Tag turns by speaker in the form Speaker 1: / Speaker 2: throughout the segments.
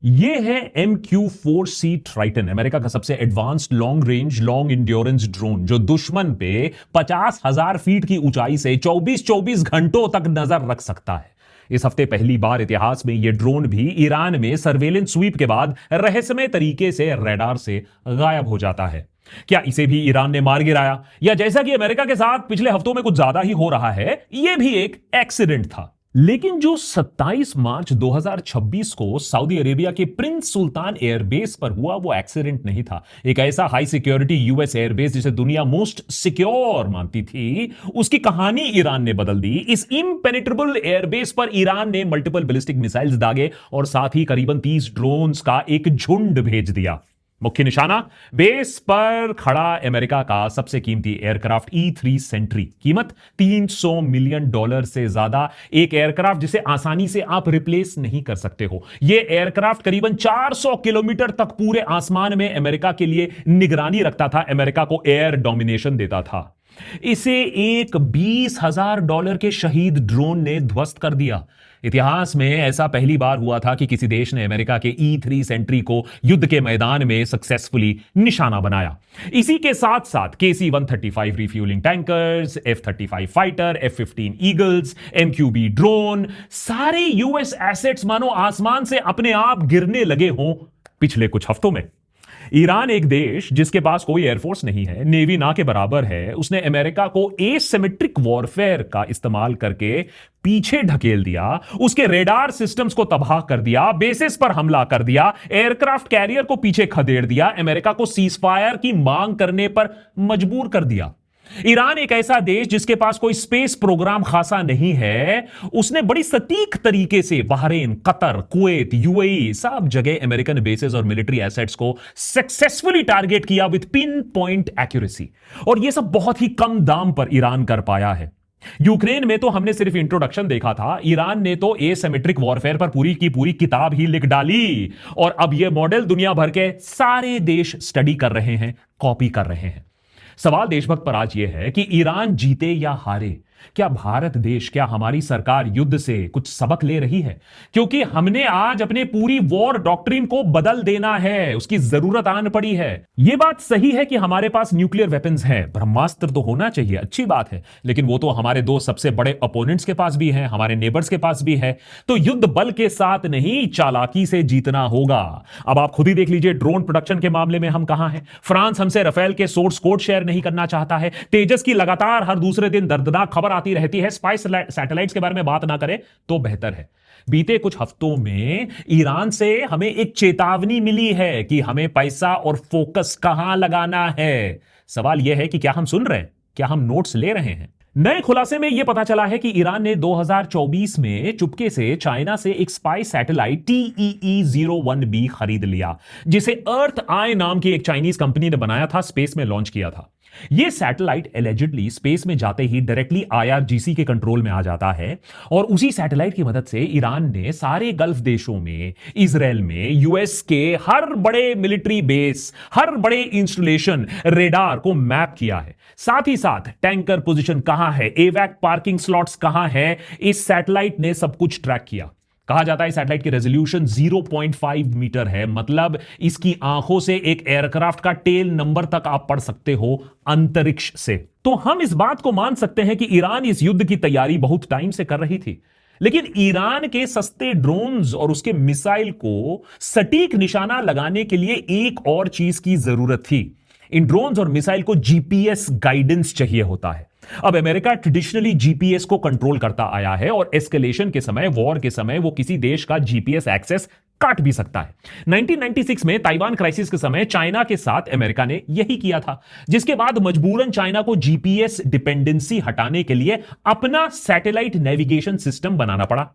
Speaker 1: ये है MQ-4C Triton, America का सबसे advanced long range long endurance drone, जो दुश्मन पे 50,000 फीट की ऊंचाई से 24 घंटों तक नजर रख सकता है। इस हफ्ते पहली बार इतिहास में यह ड्रोन भी ईरान में सर्वेलेंस स्वीप के बाद रहस्यमय तरीके से रडार से गायब हो जाता है। क्या इसे भी ईरान ने मार गिराया, या जैसा कि अमेरिका के साथ पिछले हफ्तों में कुछ ज्यादा ही हो रहा है, यह भी एक एक्सीडेंट था? लेकिन जो 27 मार्च 2026 को सऊदी अरेबिया के प्रिंस सुल्तान एयरबेस पर हुआ, वो एक्सीडेंट नहीं था। एक ऐसा हाई सिक्योरिटी यूएस एयरबेस जिसे दुनिया मोस्ट सिक्योर मानती थी, उसकी कहानी ईरान ने बदल दी। इस इम्पेनेट्रेबल एयरबेस पर ईरान ने मल्टीपल बैलिस्टिक मिसाइल्स दागे और साथ ही करीबन 30 ड्रोन्स का एक झुंड भेज दिया। मुख्य निशाना बेस पर खड़ा अमेरिका का सबसे कीमती एयरक्राफ्ट E-3 सेंट्री, कीमत $300 मिलियन से ज्यादा। एक एयरक्राफ्ट जिसे आसानी से आप रिप्लेस नहीं कर सकते हो। यह एयरक्राफ्ट करीबन 400 किलोमीटर तक पूरे आसमान में अमेरिका के लिए निगरानी रखता था, अमेरिका को एयर डोमिनेशन देता था। इसे एक $20,000 के शहीद ड्रोन ने ध्वस्त कर दिया। इतिहास में ऐसा पहली बार हुआ था कि किसी देश ने अमेरिका के E-3 सेंट्री को युद्ध के मैदान में सक्सेसफुली निशाना बनाया। इसी के साथ साथ KC-135 refuelling tankers, F-35 fighter, F-15 eagles, MQB drone, सारे यूएस एसेट्स मानो आसमान से अपने आप गिरने लगे हों पिछले कुछ हफ्तों में। ईरान, एक देश जिसके पास कोई एयरफोर्स नहीं है, नेवी ना के बराबर है, उसने अमेरिका को एसिमेट्रिक वॉरफेयर का इस्तेमाल करके पीछे ढकेल दिया, उसके रेडार सिस्टम्स को तबाह कर दिया, बेसिस पर हमला कर दिया, एयरक्राफ्ट कैरियर को पीछे खदेड़ दिया, अमेरिका को सीजफायर की मांग करने पर मजबूर कर दिया। ईरान, एक ऐसा देश जिसके पास कोई स्पेस प्रोग्राम खासा नहीं है, उसने बड़ी सटीक तरीके से बहरीन, कतर, कुवैत, यूएई सब जगह अमेरिकन बेसेस और मिलिट्री एसेट्स को सक्सेसफुली टारगेट किया विद पिन पॉइंट एक्यूरेसी। और यह सब बहुत ही कम दाम पर ईरान कर पाया है। यूक्रेन में तो हमने सिर्फ इंट्रोडक्शन देखा था, ईरान ने तो एसिमेट्रिक वॉरफेयर पर पूरी की पूरी किताब ही लिख डाली। और अब यह मॉडल दुनिया भर के सारे देश स्टडी कर रहे हैं, कॉपी कर रहे हैं। सवाल देशभक्त पर आज यह है कि ईरान जीते या हारे, क्या भारत देश, क्या हमारी सरकार युद्ध से कुछ सबक ले रही है? क्योंकि हमने आज अपने पूरी वॉर डॉक्ट्रिन को बदल देना है, उसकी जरूरत आन पड़ी है। यह बात सही है कि हमारे पास न्यूक्लियर वेपन्स हैं, ब्रह्मास्त्र तो होना चाहिए, अच्छी बात है, लेकिन वो तो हमारे दो सबसे बड़े अपोनेंट्स के पास भी है, हमारे नेबर्स के पास भी है। तो युद्ध बल के साथ नहीं, चालाकी से जीतना होगा। अब आप खुद ही देख लीजिए, ड्रोन प्रोडक्शन के मामले में हम कहां हैं। फ्रांस हमसे राफेल के सोर्स कोड शेयर नहीं करना चाहता है। तेजस की लगातार हर दूसरे दिन दर्दनाक खबर आती रहती है। स्पाई सैटेलाइट्स के बारे में बात ना करें तो बेहतर है। बीते कुछ हफ्तों में ईरान से हमें एक चेतावनी मिली है कि हमें पैसा और फोकस कहां लगाना है। सवाल यह है कि क्या हम सुन रहे हैं, क्या हम नोट्स ले रहे हैं? नए खुलासे में यह पता चला है कि ईरान ने 2024 में चुपके से चाइना से एक स्पाई सैटेलाइट TEE-01B खरीद लिया, जिसे अर्थ आई नाम की एक चाइनीज कंपनी ने बनाया था, स्पेस में लॉन्च किया था। यह सैटेलाइट एलिजिडली स्पेस में जाते ही डायरेक्टली IRGC के कंट्रोल में आ जाता है, और उसी सैटेलाइट की मदद से ईरान ने सारे गल्फ देशों में, इजराइल में, यूएस के हर बड़े मिलिट्री बेस, हर बड़े इंस्टॉलेशन, रेडार को मैप किया है। साथ ही साथ टैंकर पोजीशन कहां है, एवैक पार्किंग स्लॉट्स कहां है, इस सैटेलाइट ने सब कुछ ट्रैक किया। कहा जाता है सैटेलाइट की रेजोल्यूशन 0.5 मीटर है, मतलब इसकी आंखों से एक एयरक्राफ्ट का टेल नंबर तक आप पढ़ सकते हो अंतरिक्ष से। तो हम इस बात को मान सकते हैं कि ईरान इस युद्ध की तैयारी बहुत टाइम से कर रही थी, लेकिन ईरान के सस्ते ड्रोन्स और उसके मिसाइल को सटीक निशाना लगाने के लिए एक और चीज की जरूरत थी। इन ड्रोन्स और मिसाइल को GPS गाइडेंस चाहिए होता है। अब अमेरिका ट्रेडिशनली GPS को कंट्रोल करता आया है, और एस्केलेशन के समय, वॉर के समय, वो किसी देश का GPS एक्सेस काट भी सकता है। 1996 में ताइवान क्राइसिस के समय चाइना के साथ अमेरिका ने यही किया था, जिसके बाद मजबूरन चाइना को GPS डिपेंडेंसी हटाने के लिए अपना सैटेलाइट नेविगेशन सिस्टम बनाना पड़ा।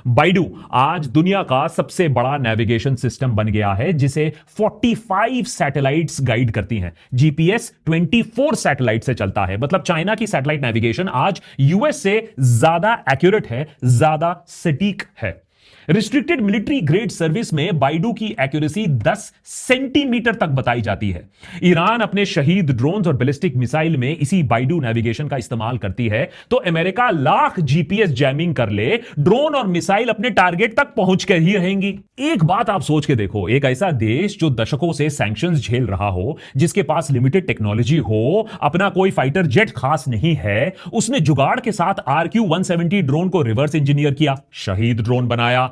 Speaker 1: बाइडू आज दुनिया का सबसे बड़ा नेविगेशन सिस्टम बन गया है, जिसे 45 सैटेलाइट्स गाइड करती हैं। GPS 24 सैटेलाइट से चलता है, मतलब चाइना की सैटेलाइट नेविगेशन आज यूएस से ज्यादा एक्यूरेट है, ज्यादा सटीक है। रिस्ट्रिक्टेड मिलिट्री ग्रेड सर्विस में बाइडू की एक्यूरेसी 10 सेंटीमीटर तक बताई जाती है। ईरान अपने शहीद ड्रोन्स और बैलिस्टिक मिसाइल में इसी बाइडू नेविगेशन का इस्तेमाल करती है, तो अमेरिका लाख जीपीएस जैमिंग कर ले, ड्रोन और मिसाइल अपने टारगेट तक पहुंच कर ही रहेंगी। एक बात आप सोच के देखो, एक ऐसा देश जो दशकों से सैंक्शंस झेल रहा हो, जिसके पास लिमिटेड टेक्नोलॉजी हो, अपना कोई फाइटर जेट खास नहीं है, उसने जुगाड़ के साथ RQ-170 ड्रोन को रिवर्स इंजीनियर किया, शहीद ड्रोन बनाया,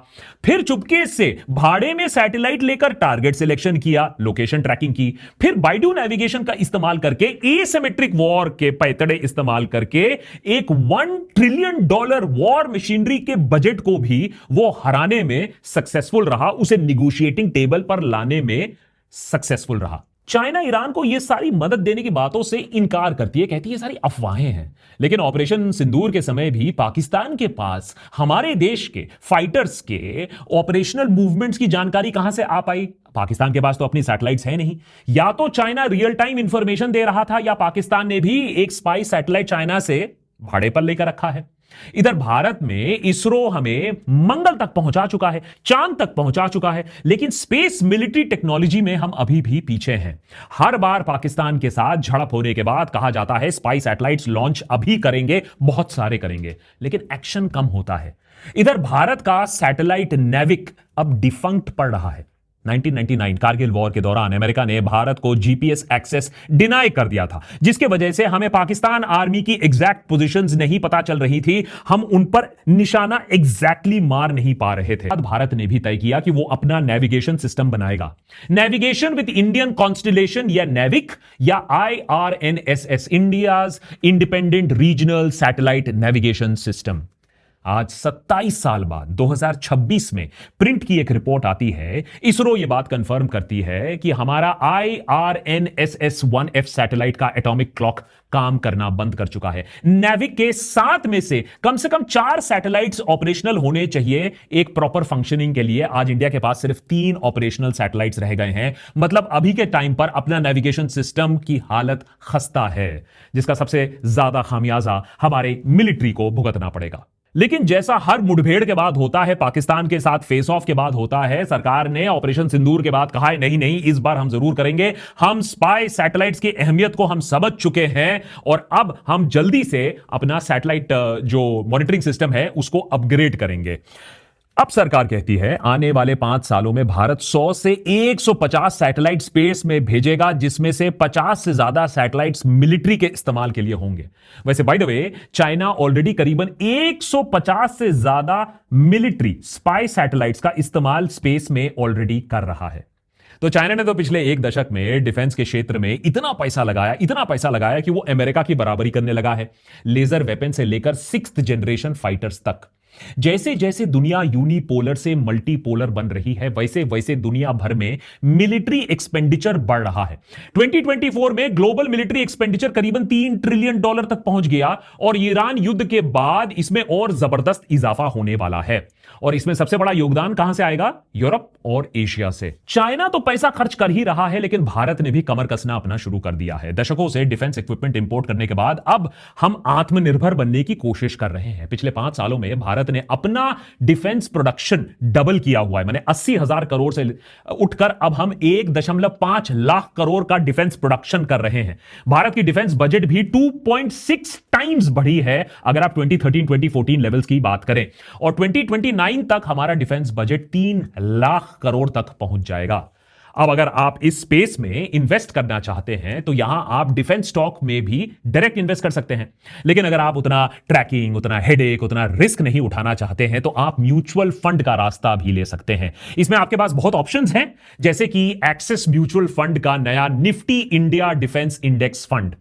Speaker 1: फिर चुपके से भाड़े में सैटेलाइट लेकर टारगेट सिलेक्शन किया, लोकेशन ट्रैकिंग की, फिर बाइडू नेविगेशन का इस्तेमाल करके एसिमेट्रिक वॉर के पैतड़े इस्तेमाल करके एक $1 ट्रिलियन वॉर मशीनरी के बजट को भी वो हराने में सक्सेसफुल रहा, उसे निगोशिएटिंग टेबल पर लाने में सक्सेसफुल रहा। चाइना ईरान को यह सारी मदद देने की बातों से इनकार करती है, कहती है सारी अफवाहें हैं। लेकिन ऑपरेशन सिंदूर के समय भी पाकिस्तान के पास हमारे देश के फाइटर्स के ऑपरेशनल मूवमेंट्स की जानकारी कहां से आ पाई? पाकिस्तान के पास तो अपनी सैटेलाइट्स है नहीं। या तो चाइना रियल टाइम इंफॉर्मेशन दे रहा था, या पाकिस्तान ने भी एक स्पाई सैटेलाइट चाइना से भाड़े पर लेकर रखा है। इधर भारत में इसरो हमें मंगल तक पहुंचा चुका है, चांद तक पहुंचा चुका है, लेकिन स्पेस मिलिट्री टेक्नोलॉजी में हम अभी भी पीछे हैं। हर बार पाकिस्तान के साथ झड़प होने के बाद कहा जाता है स्पाई सैटेलाइट्स लॉन्च अभी करेंगे, बहुत सारे करेंगे, लेकिन एक्शन कम होता है। इधर भारत का सैटेलाइट नेविक अब डिफंक्ट पड़ रहा है। 1999 कारगिल वॉर के दौरान अमेरिका ने भारत को जीपीएस एक्सेस डिनाई कर दिया था, जिसके वजह से हमें पाकिस्तान आर्मी की एग्जैक्ट पोजीशंस नहीं पता चल रही थी, हम उन पर निशाना एग्जैक्टली मार नहीं पा रहे थे। भारत ने भी तय किया कि वो अपना नेविगेशन सिस्टम बनाएगा, नेविगेशन विद इंडियन कॉन्स्टिलेशन या नेविक, या IRNSS, India's independent regional satellite navigation system. आज 27 साल बाद 2026 में प्रिंट की एक रिपोर्ट आती है, इसरो यह बात कंफर्म करती है कि हमारा IRNSS-1F सैटेलाइट का एटॉमिक क्लॉक काम करना बंद कर चुका है। नेविक के 7 में से कम 4 सैटेलाइट्स ऑपरेशनल होने चाहिए एक प्रॉपर फंक्शनिंग के लिए। आज इंडिया के पास सिर्फ 3 ऑपरेशनल सैटेलाइट्स रह गए हैं। मतलब अभी के टाइम पर अपना नेविगेशन सिस्टम की हालत खस्ता है, जिसका सबसे ज्यादा खामियाजा हमारे मिलिट्री को भुगतना पड़ेगा। लेकिन जैसा हर मुठभेड़ के बाद होता है, पाकिस्तान के साथ फेस ऑफ के बाद होता है, सरकार ने ऑपरेशन सिंदूर के बाद कहा है नहीं, इस बार हम जरूर करेंगे, हम स्पाई सैटेलाइट्स की अहमियत को हम समझ चुके हैं और अब हम जल्दी से अपना सैटेलाइट जो मॉनिटरिंग सिस्टम है उसको अपग्रेड करेंगे। अब सरकार कहती है आने वाले 5 सालों में भारत 100 से 150 सैटेलाइट स्पेस में भेजेगा, जिसमें से 50 से ज्यादा सैटेलाइट्स मिलिट्री के इस्तेमाल के लिए होंगे। वैसे by the way China already करीबन 150 से ज्यादा मिलिट्री स्पाई सैटेलाइट्स का इस्तेमाल स्पेस में ऑलरेडी कर रहा है। तो चाइना ने तो पिछले 1 दशक में डिफेंस के क्षेत्र में इतना पैसा लगाया कि वो अमेरिका की बराबरी करने लगा है, लेजर वेपन से लेकर 6th जनरेशन फाइटर्स तक। जैसे जैसे दुनिया यूनिपोलर से मल्टीपोलर बन रही है, वैसे वैसे दुनिया भर में मिलिट्री एक्सपेंडिचर बढ़ रहा है। 2024 में ग्लोबल मिलिट्री एक्सपेंडिचर करीबन $3 ट्रिलियन तक पहुंच गया और ईरान युद्ध के बाद इसमें और जबरदस्त इजाफा होने वाला है। और इसमें सबसे बड़ा योगदान कहां से आएगा? यूरोप और एशिया से। चाइना तो पैसा खर्च कर ही रहा है, लेकिन भारत ने भी कमर कसना अपना शुरू कर दिया है। दशकों से डिफेंस इक्विपमेंट इंपोर्ट करने के बाद अब हम आत्मनिर्भर बनने की कोशिश कर रहे हैं। पिछले 5 सालों में भारत ने अपना डिफेंस प्रोडक्शन डबल किया हुआ है, माने 80,000 करोड़ से उठकर अब हम 1.5 लाख करोड़ का डिफेंस प्रोडक्शन कर रहे हैं। भारत की डिफेंस बजट भी 2.6 टाइम्स बढ़ी है अगर आप 2013-2014 लेवल्स की बात करें, और 2029 तक हमारा डिफेंस बजट 3 लाख करोड़ तक पहुंच जाएगा। अब अगर आप इस स्पेस में इन्वेस्ट करना चाहते हैं तो यहां आप डिफेंस स्टॉक में भी डायरेक्ट इन्वेस्ट कर सकते हैं, लेकिन अगर आप उतना ट्रैकिंग, उतना हेडेक, उतना रिस्क नहीं उठाना चाहते हैं तो आप म्यूचुअल फंड का रास्ता भी ले सकते हैं। इसमें आपके पास बहुत ऑप्शंस हैं, जैसे कि एक्सिस म्यूचुअल फंड का नया Nifty India defence index fund.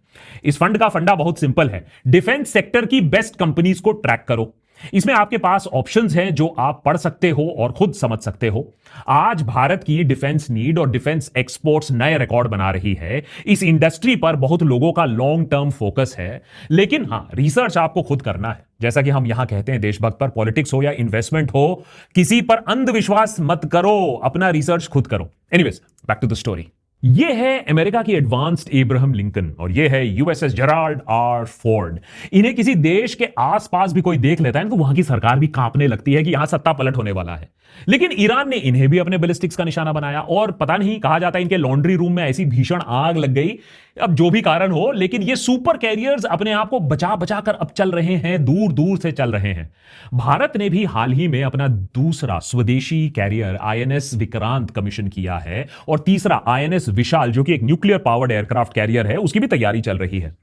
Speaker 1: इस फंड का फंडा बहुत सिंपल है, डिफेंस सेक्टर की बेस्ट कंपनीज को ट्रैक करो। इसमें आपके पास ऑप्शंस हैं जो आप पढ़ सकते हो और खुद समझ सकते हो। आज भारत की डिफेंस नीड और डिफेंस एक्सपोर्ट्स नए रिकॉर्ड बना रही है। इस इंडस्ट्री पर बहुत लोगों का लॉन्ग टर्म फोकस है, लेकिन हां, रिसर्च आपको खुद करना है। जैसा कि हम यहां कहते हैं, देशभक्त पर पॉलिटिक्स हो या इन्वेस्टमेंट हो, किसी पर अंधविश्वास मत करो, अपना रिसर्च खुद करो। Anyways, back to the story. ये है अमेरिका की एडवांस्ड एब्राहम लिंकन और ये है यूएसएस जेराल्ड आर फोर्ड। इन्हें किसी देश के आसपास भी कोई देख लेता है तो वहां की सरकार भी कांपने लगती है कि यहां सत्ता पलट होने वाला है। लेकिन ईरान ने इन्हें भी अपने बैलिस्टिक्स का निशाना बनाया और पता नहीं, कहा जाता है इनके लॉन्ड्री रूम में ऐसी भीषण आग लग गई। अब जो भी कारण हो, लेकिन ये सुपर कैरियर्स अपने आप को बचा बचा कर अब चल रहे हैं, दूर दूर से चल रहे हैं। भारत ने भी हाल ही में अपना दूसरा स्वदेशी कैरियर आईएनएस विक्रांत कमीशन किया है और तीसरा आईएनएस विशाल, जो कि एक न्यूक्लियर पावर्ड एयरक्राफ्ट कैरियर है, उसकी भी तैयारी चल रही है।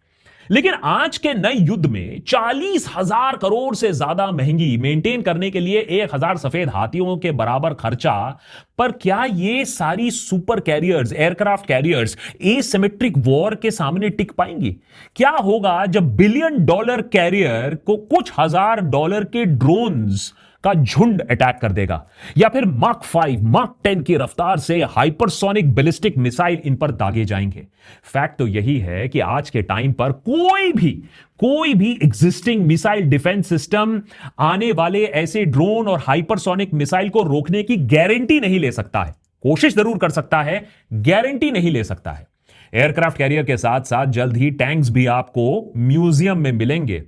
Speaker 1: लेकिन आज के नए युद्ध में 40,000 करोड़ से ज्यादा महंगी, मेंटेन करने के लिए 1,000 सफेद हाथियों के बराबर खर्चा पर क्या ये सारी super carriers, aircraft carriers asymmetric war के सामने टिक पाएंगी? क्या होगा जब $1 बिलियन कैरियर को कुछ $1,000 के ड्रोन्स का झुंड अटैक कर देगा, या फिर माक 5, माक 10 की रफ्तार से हाइपरसोनिक बैलिस्टिक मिसाइल इन पर दागे जाएंगे? फैक्ट तो यही है कि आज के टाइम पर कोई भी एग्जिस्टिंग मिसाइल डिफेंस सिस्टम आने वाले ऐसे ड्रोन और हाइपरसोनिक मिसाइल को रोकने की गारंटी नहीं ले सकता है। कोशिश जरूर कर सकता है, गारंटी नहीं ले सकता है। एयरक्राफ्ट कैरियर के साथ साथ जल्द ही टैंक्स भी आपको म्यूजियम में मिलेंगे।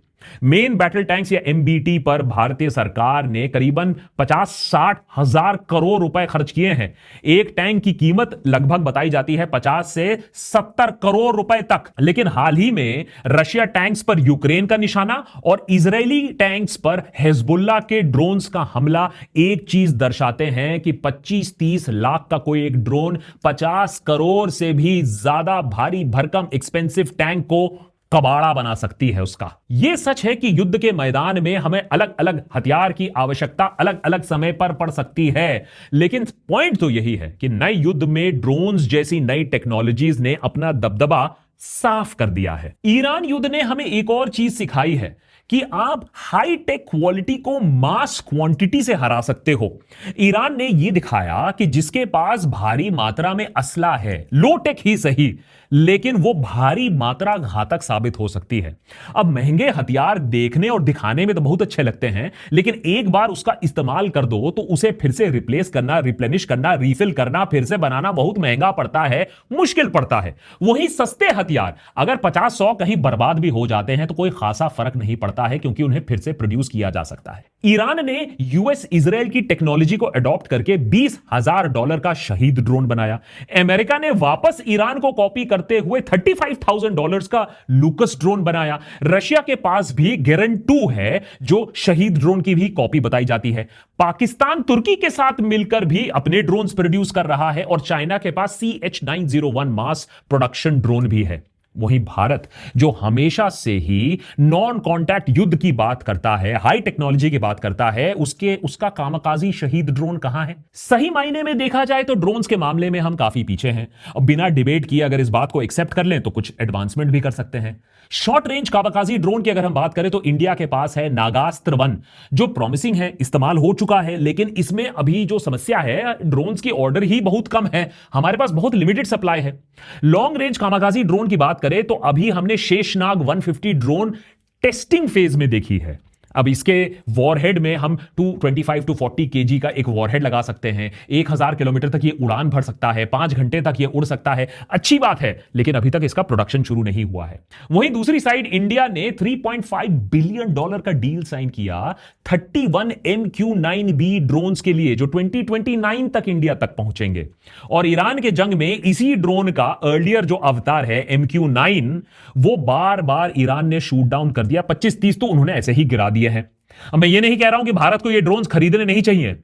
Speaker 1: मेन बैटल टैंक्स या एमबीटी पर भारतीय सरकार ने करीबन 50-60 हजार करोड़ रुपए खर्च किए हैं। एक टैंक की कीमत लगभग बताई जाती है 50 से 70 करोड़ रुपए तक। लेकिन हाल ही में रशिया टैंक्स पर यूक्रेन का निशाना और इजरायली टैंक्स पर हिजबुल्लाह के ड्रोन्स का हमला एक चीज दर्शाते हैं कि 25-30 लाख का कोई एक ड्रोन 50 करोड़ से भी ज्यादा भारी भरकम एक्सपेंसिव टैंक को कबाड़ा बना सकती है उसका। यह सच है कि युद्ध के मैदान में हमें अलग अलग हथियार की आवश्यकता अलग अलग समय पर पड़ सकती है, लेकिन पॉइंट तो यही है कि नए युद्ध में ड्रोन्स जैसी नई टेक्नोलॉजीज ने अपना दबदबा साफ कर दिया है। ईरान युद्ध ने हमें एक और चीज सिखाई है कि आप हाई टेक क्वालिटी को मास क्वांटिटी से हरा सकते हो। ईरान ने यह दिखाया कि जिसके पास भारी मात्रा में असला है, लो टेक ही सही, लेकिन वो भारी मात्रा घातक साबित हो सकती है। अब महंगे हथियार देखने और दिखाने में तो बहुत अच्छे लगते हैं, लेकिन एक बार उसका इस्तेमाल कर दो तो उसे फिर से रिप्लेस करना, रिप्लेनिश करना, रिफिल करना, फिर से बनाना बहुत महंगा पड़ता है, मुश्किल पड़ता है। वहीं सस्ते हथियार अगर 50-100 कहीं बर्बाद भी हो जाते हैं तो कोई खासा फर्क नहीं पड़ता है, क्योंकि उन्हें फिर से प्रोड्यूस किया जा सकता है। ईरान ने यूएस इजराइल की टेक्नोलॉजी को अडॉप्ट करके $20,000 का शहीद ड्रोन बनाया। अमेरिका ने वापस ईरान को कॉपी करते हुए $35,000 का लूकस ड्रोन बनाया। रशिया के पास भी गेरन 2 है, जो शहीद ड्रोन की भी कॉपी बताई जाती है। पाकिस्तान तुर्की के साथ मिलकर भी अपने ड्रोन्स प्रोड्यूस कर रहा है और चाइना के पास CH-901 मास प्रोडक्शन ड्रोन भी है। वहीं भारत, जो हमेशा से ही नॉन कॉन्टैक्ट युद्ध की बात करता है, हाई टेक्नोलॉजी की बात करता है, उसका कामकाजी शहीद ड्रोन कहां है? सही मायने में देखा जाए तो ड्रोन्स के मामले में हम काफी पीछे हैं। अब बिना डिबेट किए अगर इस बात को एक्सेप्ट कर लें तो कुछ एडवांसमेंट भी कर सकते हैं। शॉर्ट रेंज कामकाजी ड्रोन की अगर हम बात करें तो इंडिया के पास है नागास्त्र 1, जो प्रॉमिसिंग है, इस्तेमाल हो चुका है, लेकिन इसमें अभी जो समस्या है, ड्रोन्स की ऑर्डर ही बहुत कम है, हमारे पास बहुत लिमिटेड सप्लाई है। लॉन्ग रेंज कामकाजी ड्रोन की बात करें तो अभी हमने शेषनाग 150 ड्रोन टेस्टिंग फेज में देखी है। अब इसके वॉरहेड में हम 225 to 40 kg का एक वॉरहेड लगा सकते हैं। 1000 किलोमीटर तक ये उड़ान भर सकता है, 5 घंटे तक ये उड़ सकता है। अच्छी बात है, लेकिन अभी तक इसका प्रोडक्शन शुरू नहीं हुआ है। वहीं दूसरी साइड इंडिया ने $3.5 बिलियन का डील साइन किया 31 MQ-9B ड्रोन्स के लिए, जो 2029 तक इंडिया तक पहुंचेंगे। और ईरान के जंग में इसी ड्रोन का अर्लियर जो अवतार है MQ-9, वो बार बार ईरान ने शूट डाउन कर दिया। 25-30 तो उन्होंने ऐसे ही गिरा दिए हैं। अब मैं ये नहीं कह रहा हूं कि भारत को ये ड्रोन्स खरीदने नहीं चाहिए,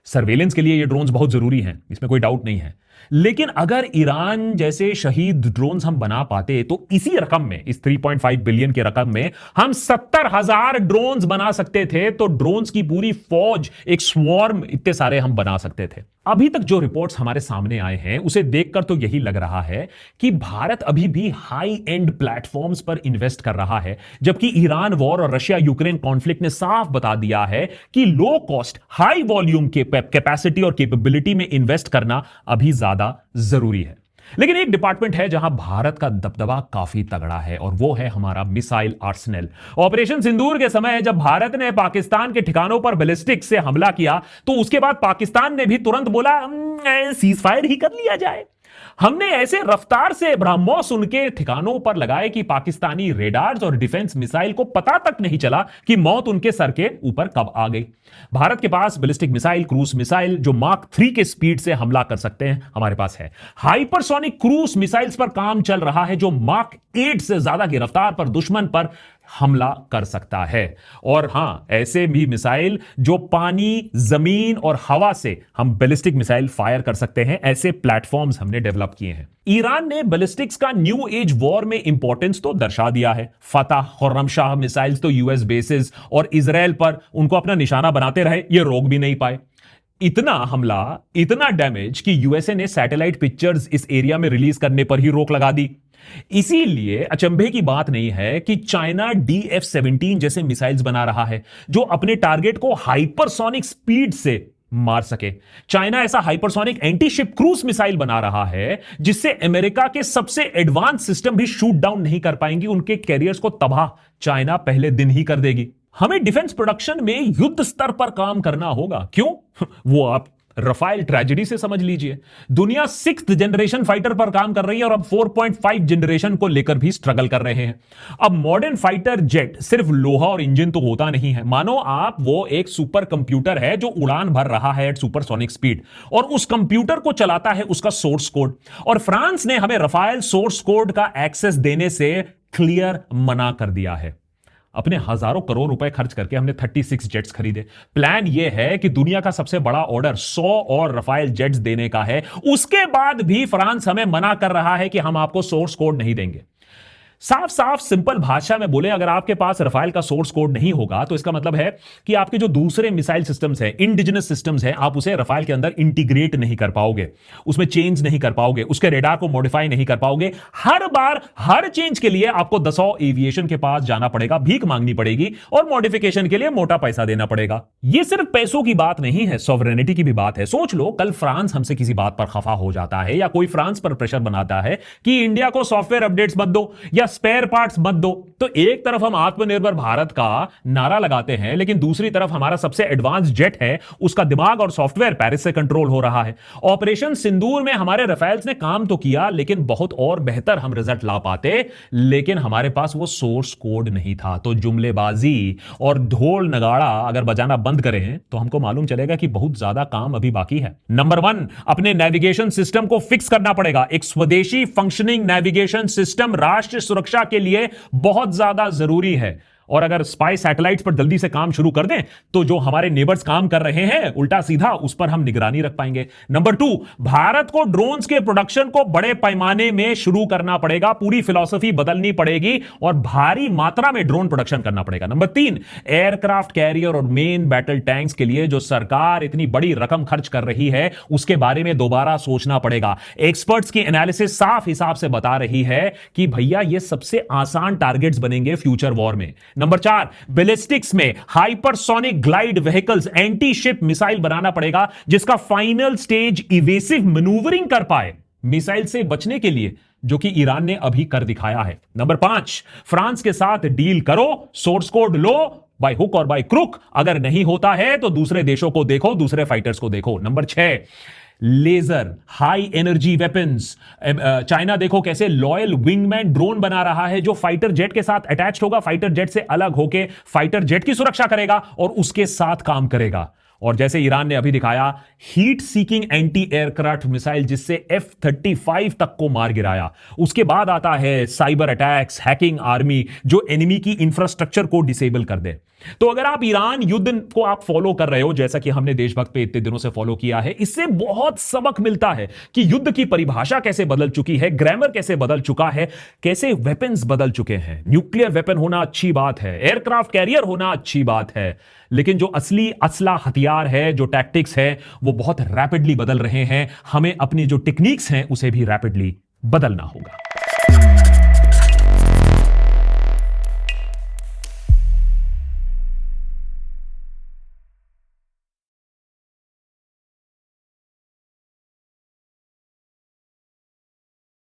Speaker 1: सर्वेलेंस के लिए ये ड्रोन्स बहुत जरूरी हैं, इसमें कोई डाउट नहीं है। लेकिन अगर ईरान जैसे शहीद ड्रोन्स हम बना पाते तो इसी रकम में, इस 3.5 बिलियन के रकम में हम 70,000 ड्रोन्स बना सकते थे। तो ड्रोन्स की पूरी फौज, एक स्वॉर्म, इतने सारे हम बना सकते थे। अभी तक जो रिपोर्ट्स हमारे सामने आए हैं उसे देखकर तो यही लग रहा है कि भारत अभी भी हाई एंड प्लेटफॉर्म्स पर इन्वेस्ट कर रहा है, जबकि ईरान वॉर और रशिया यूक्रेन कॉन्फ्लिक्ट ने साफ बता दिया है कि लो कॉस्ट हाई वॉल्यूम के कैपेसिटी और कैपेबिलिटी में इन्वेस्ट करना अभी ज्यादा जरूरी है। लेकिन एक डिपार्टमेंट है जहां भारत का दबदबा काफी तगड़ा है, और वो है हमारा मिसाइल आर्सेनल। ऑपरेशन सिंदूर के समय जब भारत ने पाकिस्तान के ठिकानों पर बैलिस्टिक से हमला किया तो उसके बाद पाकिस्तान ने भी तुरंत बोला सीज फायर ही कर लिया जाए। हमने ऐसे रफ्तार से ब्रह्मोस उनके ठिकानों पर लगाए कि पाकिस्तानी रेडार्स और डिफेंस मिसाइल को पता तक नहीं चला कि मौत उनके सर के ऊपर कब आ गई। भारत के पास बैलिस्टिक मिसाइल, क्रूज मिसाइल जो मार्क 3 के स्पीड से हमला कर सकते हैं, हमारे पास है। हाइपरसोनिक क्रूज मिसाइल्स पर काम चल रहा है जो मार्क 8 से ज्यादा की रफ्तार पर दुश्मन पर हमला कर सकता है। और हां, ऐसे भी मिसाइल जो पानी, जमीन और हवा से हम बैलिस्टिक मिसाइल फायर कर सकते हैं, ऐसे प्लेटफॉर्म्स हमने डेवलप किए हैं। ईरान ने बैलिस्टिक्स का न्यू एज वॉर में इंपॉर्टेंस तो दर्शा दिया है। फतह, खुर्रमशाह मिसाइल्स तो यूएस बेसिस और इजराइल पर उनको अपना निशाना बनाते रहे, ये रोक भी नहीं पाए। इतना हमला, इतना डैमेज कि यूएसए ने सैटेलाइट पिक्चर्स इस एरिया में रिलीज करने पर ही रोक लगा दी। इसीलिए अचंभे की बात नहीं है कि चाइना DF-17 जैसे मिसाइल्स बना रहा है जो अपने टारगेट को हाइपरसोनिक स्पीड से मार सके। चाइना ऐसा हाइपरसोनिक एंटी-शिप क्रूज मिसाइल बना रहा है जिससे अमेरिका के सबसे एडवांस सिस्टम भी शूट डाउन नहीं कर पाएंगी। उनके कैरियर्स को तबाह चाइना पहले दिन ही कर देगी। हमें डिफेंस प्रोडक्शन में युद्ध स्तर पर काम करना होगा। क्यों? वो आप रफाइल ट्रेजेडी से समझ लीजिए। दुनिया 6th जनरेशन फाइटर पर काम कर रही है और अब 4.5 जनरेशन को लेकर भी स्ट्रगल कर रहे हैं। अब मॉडर्न फाइटर जेट सिर्फ लोहा और इंजन तो होता नहीं है। मानो आप वो एक सुपर कंप्यूटर है जो उड़ान भर रहा है एट सुपरसोनिक स्पीड, और उस कंप्यूटर को चलाता है उसका सोर्स कोड। और फ्रांस ने हमें रफाइल सोर्स कोड का एक्सेस देने से क्लियर मना कर दिया है। अपने हजारों करोड़ रुपए खर्च करके हमने 36 जेट्स खरीदे। प्लान यह है कि दुनिया का सबसे बड़ा ऑर्डर 100 और रफाइल जेट्स देने का है। उसके बाद भी फ्रांस हमें मना कर रहा है कि हम आपको सोर्स कोड नहीं देंगे। साफ साफ सिंपल भाषा में बोले, अगर आपके पास रफाइल का सोर्स कोड नहीं होगा तो इसका मतलब है कि आपके जो दूसरे मिसाइल सिस्टम्स हैं, इंडिजिनस सिस्टम्स हैं, आप उसे रफाइल के अंदर इंटीग्रेट नहीं कर पाओगे, उसमें चेंज नहीं कर पाओगे, उसके रेडार को मॉडिफाई नहीं कर पाओगे। हर बार हर चेंज के लिए आपको दसौं एविएशन के पास जाना पड़ेगा, भीख मांगनी पड़ेगी और मॉडिफिकेशन के लिए मोटा पैसा देना पड़ेगा। यह सिर्फ पैसों की बात नहीं है, सॉवरेनिटी की भी बात है। सोच लो, कल फ्रांस हमसे किसी बात पर खफा हो जाता है या कोई फ्रांस पर प्रेशर बनाता है कि इंडिया को सॉफ्टवेयर अपडेट्स मत दो या स्पेयर पार्ट्स मत दो, तो एक तरफ हम आत्मनिर्भर भारत का नारा लगाते हैं, लेकिन दूसरी तरफ हमारा सबसे एडवांस जेट है, उसका दिमाग और सॉफ्टवेयर पेरिस से कंट्रोल हो रहा है। ऑपरेशन सिंदूर में हमारे राफेल्स ने काम तो किया, लेकिन बहुत और बेहतर हम रिजल्ट ला पाते, लेकिन हमारे पास वो सोर्स कोड नहीं था। तो जुमलेबाजी और ढोल नगाड़ा अगर बजाना बंद करें तो हमको मालूम चलेगा कि बहुत ज्यादा काम अभी बाकी है। नंबर 1, अपने नेविगेशन सिस्टम को फिक्स करना पड़ेगा। एक स्वदेशी फंक्शनिंग नेविगेशन सिस्टम राष्ट्र सुरक्षा के लिए बहुत ज्यादा जरूरी है। और अगर स्पाई सैटेलाइट्स पर जल्दी से काम शुरू कर दें तो जो हमारे नेबर्स काम कर रहे हैं उल्टा सीधा, उस पर हम निगरानी रख पाएंगे। नंबर 2, भारत को ड्रोन्स के प्रोडक्शन को बड़े पैमाने में शुरू करना पड़ेगा, पूरी फिलॉसफी बदलनी पड़ेगी और भारी मात्रा में ड्रोन प्रोडक्शन करना पड़ेगा। नंबर 3, एयरक्राफ्ट कैरियर और मेन बैटल टैंक्स के लिए जो सरकार इतनी बड़ी रकम खर्च कर रही है उसके बारे में दोबारा सोचना पड़ेगा। एक्सपर्ट्स की एनालिसिस साफ हिसाब से बता रही है कि भैया ये सबसे आसान टारगेट्स बनेंगे फ्यूचर वॉर में। नंबर 4, बैलिस्टिक्स में hypersonic glide vehicles, anti ship missile बनाना पड़ेगा जिसका फाइनल स्टेज इवेसिव मैन्यूवरिंग कर पाए मिसाइल से बचने के लिए, जो कि ईरान ने अभी कर दिखाया है। नंबर 5, फ्रांस के साथ डील करो, source code low, by hook और बाय क्रुक। अगर नहीं होता है तो दूसरे देशों को देखो, दूसरे फाइटर्स को देखो। Number 6, laser high energy weapons. China देखो कैसे लॉयल विंगमैन ड्रोन बना रहा है जो फाइटर जेट के साथ अटैच होगा, फाइटर जेट से अलग होकर फाइटर जेट की सुरक्षा करेगा और उसके साथ काम करेगा। और जैसे ईरान ने अभी दिखाया, heat seeking anti aircraft missile जिससे F-35 तक को मार गिराया। उसके बाद आता है साइबर अटैक्स, हैकिंग आर्मी जो एनिमी की इंफ्रास्ट्रक्चर को डिसेबल कर दे। तो अगर आप ईरान युद्ध को आप फॉलो कर रहे हो, जैसा कि हमने देशभक्त पे इतने दिनों से फॉलो किया है, इससे बहुत सबक मिलता है कि युद्ध की परिभाषा कैसे बदल चुकी है, ग्रामर कैसे बदल चुका है, कैसे वेपन्स बदल चुके हैं। न्यूक्लियर वेपन होना अच्छी बात है, एयरक्राफ्ट कैरियर होना अच्छी बात है, लेकिन जो असली असला हथियार है, जो टैक्टिक्स है, वो बहुत रैपिडली बदल रहे हैं। हमें अपनी जो टेक्निक्स हैं उसे भी रैपिडली बदलना होगा।